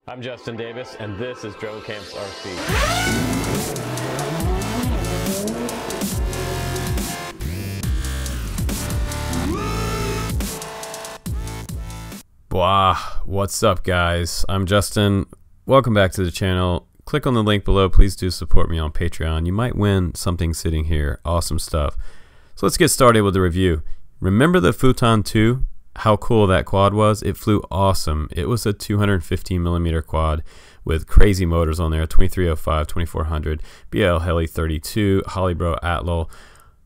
I'm Justin Davis, and this is Drone Camps RC. Blah, what's up guys? I'm Justin. Welcome back to the channel. Click on the link below. Please do support me on Patreon. You might win something sitting here. Awesome stuff. So let's get started with the review. Remember the Futon 2? How cool that quad was? It flew awesome. It was a 215mm quad with crazy motors on there, 2305, 2400, BL Heli 32, Holybro Atlo.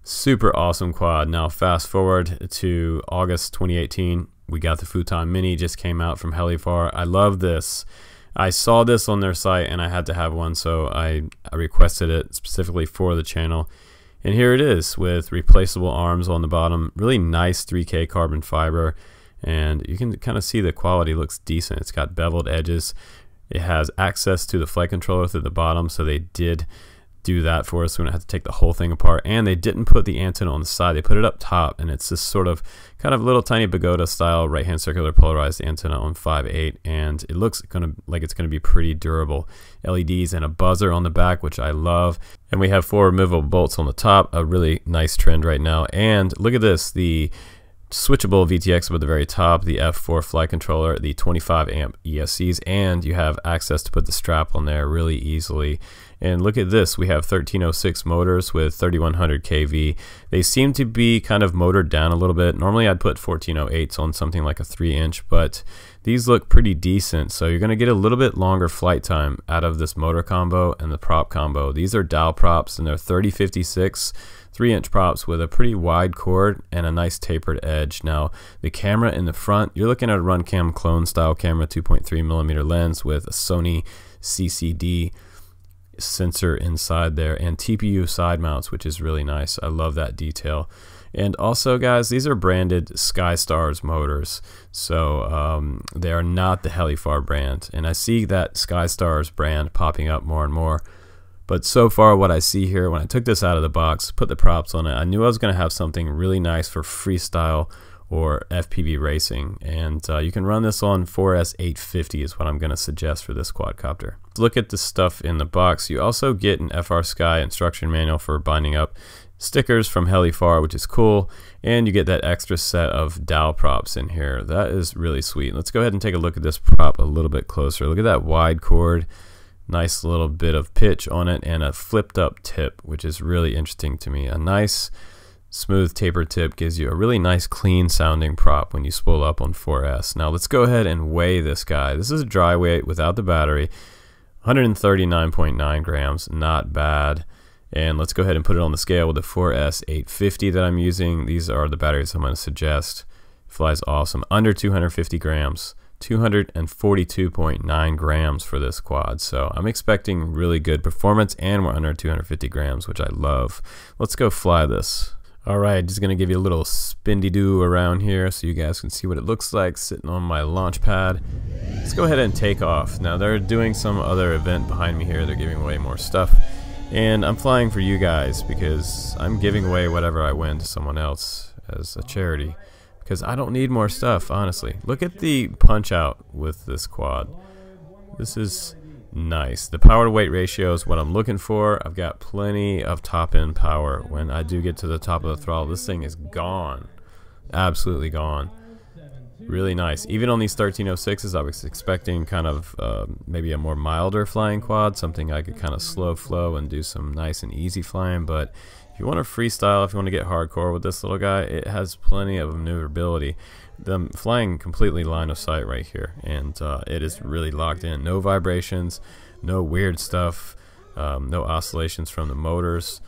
Super awesome quad. Now fast forward to August 2018. We got the Fuuton Mini, just came out from Helifar. I love this. I saw this on their site and I had to have one, so I requested it specifically for the channel. And here it is with replaceable arms on the bottom. Really nice 3K carbon fiber, and you can kind of see the quality looks decent. It's got beveled edges. It has access to the flight controller through the bottom, so they did do that for us. We don't have to take the whole thing apart, and they didn't put the antenna on the side. They put it up top, and it's this sort of kind of little tiny pagoda style right hand circular polarized antenna on 5.8, and it looks like it's going to be pretty durable. LEDs and a buzzer on the back, which I love, and we have 4 removable bolts on the top. A really nice trend right now. And look at this, the switchable VTX at the very top, the F4 flight controller, the 25 amp ESCs, and you have access to put the strap on there really easily. And look at this, we have 1306 motors with 3100 kV. They seem to be kind of motored down a little bit. Normally I'd put 1408s on something like a 3-inch, but these look pretty decent. So you're going to get a little bit longer flight time out of this motor combo and the prop combo. These are dowel props, and they're 3056 3-inch props with a pretty wide cord and a nice tapered edge. Now the camera in the front, you're looking at a Runcam clone style camera, 2.3mm lens with a Sony CCD sensor inside there, and TPU side mounts, which is really nice. I love that detail. And also guys, these are branded SkyStars motors, so they are not the Helifar brand, and I see that SkyStars brand popping up more and more. But so far what I see here, when I took this out of the box, put the props on it, I knew I was going to have something really nice for freestyle or FPV racing. And you can run this on 4S 850 is what I'm going to suggest for this quadcopter. Look at the stuff in the box. You also get an FrSky instruction manual for binding up stickers from Helifar, which is cool, and you get that extra set of dowel props in here. That is really sweet. Let's go ahead and take a look at this prop a little bit closer. Look at that wide cord. Nice little bit of pitch on it, and a flipped up tip, which is really interesting to me. A nice smooth taper tip gives you a really nice clean sounding prop when you spool up on 4S. Now let's go ahead and weigh this guy. This is a dry weight without the battery, 139.9 grams, not bad. And let's go ahead and put it on the scale with the 4S 850 that I'm using. These are the batteries I'm going to suggest. Flies awesome, under 250 grams. 242.9 grams for this quad, so I'm expecting really good performance, and we're under 250 grams, which I love. Let's go fly this. Alright, just gonna give you a little spindy-doo around here so you guys can see what it looks like sitting on my launch pad. Let's go ahead and take off. Now they're doing some other event behind me here. They're giving away more stuff, and I'm flying for you guys because I'm giving away whatever I win to someone else as a charity, because I don't need more stuff, honestly. Look at the punch out with this quad. This is nice. The power to weight ratio is what I'm looking for. I've got plenty of top end power. When I do get to the top of the throttle, this thing is gone. Absolutely gone. Really nice. Even on these 1306s, I was expecting kind of maybe a more milder flying quad, something I could kind of slow flow and do some nice and easy flying, but if you want to freestyle, if you want to get hardcore with this little guy, it has plenty of maneuverability. I'm flying completely line of sight right here, and it is really locked in. No vibrations, no weird stuff, no oscillations from the motors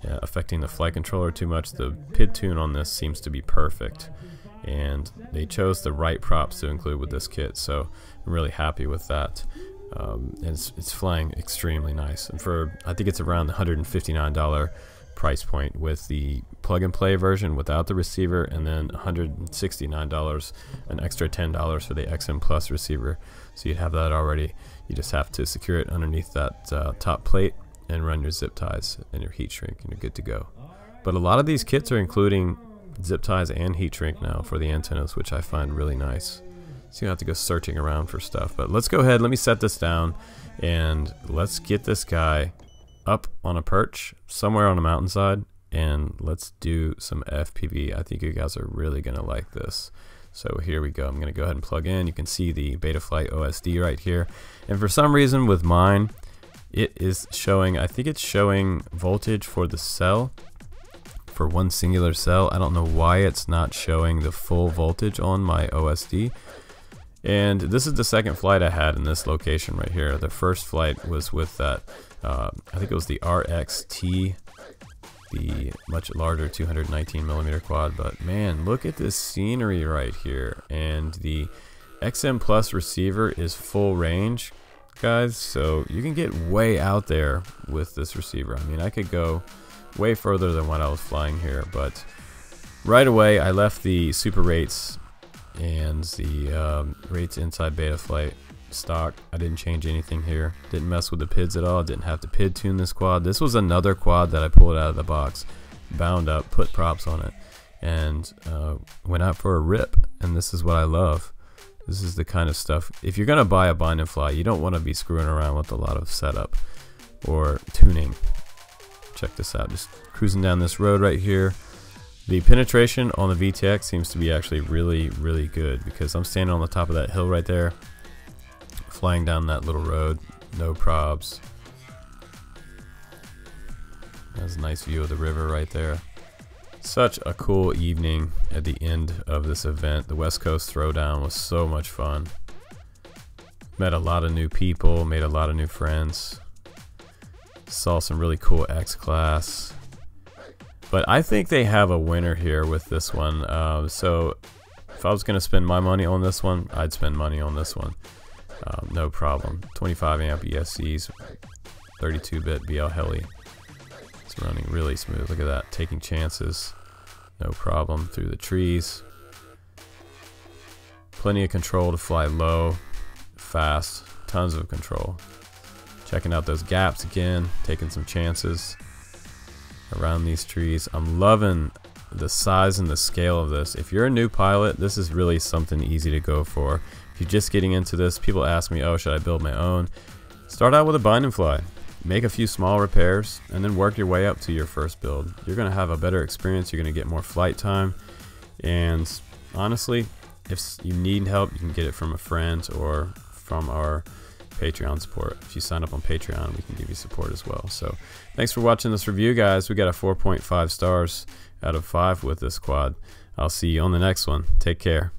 affecting the flight controller too much. The PID tune on this seems to be perfect, and they chose the right props to include with this kit, so I'm really happy with that. And it's flying extremely nice, and for I think it's around the $159 price point with the plug and play version without the receiver, and then $169, an extra $10 for the XM Plus receiver. So you'd have that already. You just have to secure it underneath that top plate and run your zip ties and your heat shrink, and you're good to go. But a lot of these kits are including zip ties and heat shrink now for the antennas, which I find really nice. So you have to go searching around for stuff. But let's go ahead, let me set this down, and let's get this guy up on a perch somewhere on a mountainside, and let's do some FPV. I think you guys are really gonna like this. So here we go. I'm gonna go ahead and plug in. You can see the Betaflight OSD right here. And for some reason with mine, it is showing, I think it's showing voltage for the cell, for one singular cell. I don't know why it's not showing the full voltage on my OSD. And this is the second flight I had in this location right here. The first flight was with that, I think it was the RXT, the much larger 219mm quad. But man, look at this scenery right here. And the XM Plus receiver is full range, guys, so you can get way out there with this receiver. I mean, I could go way further than what I was flying here, but right away I left the super rates and the rates inside Betaflight stock. I didn't change anything here, didn't mess with the PIDs at all, didn't have to PID tune this quad. This was another quad that I pulled out of the box, bound up, put props on it, and went out for a rip. And this is what I love. This is the kind of stuff, if you're gonna buy a bind and fly, you don't want to be screwing around with a lot of setup or tuning. Check this out, just cruising down this road right here. The penetration on the VTX seems to be actually really, really good, because I'm standing on the top of that hill right there, flying down that little road, no probs. That's a nice view of the river right there. Such a cool evening at the end of this event. The West Coast Throwdown was so much fun. Met a lot of new people, made a lot of new friends. Saw some really cool X-Class. But I think they have a winner here with this one. So if I was going to spend my money on this one, I'd spend money on this one. No problem. 25 amp ESCs, 32-bit BL Heli. It's running really smooth. Look at that, taking chances. No problem through the trees. Plenty of control to fly low, fast, tons of control. Checking out those gaps again, taking some chances around these trees. I'm loving the size and the scale of this. If you're a new pilot, this is really something easy to go for. If you're just getting into this, people ask me, oh, should I build my own? Start out with a bind and fly. Make a few small repairs and then work your way up to your first build. You're going to have a better experience. You're going to get more flight time. And honestly, if you need help, you can get it from a friend or from our Patreon support. If you sign up on Patreon, we can give you support as well. So thanks for watching this review, guys. We got a 4.5 stars out of 5 with this quad. I'll see you on the next one. Take care.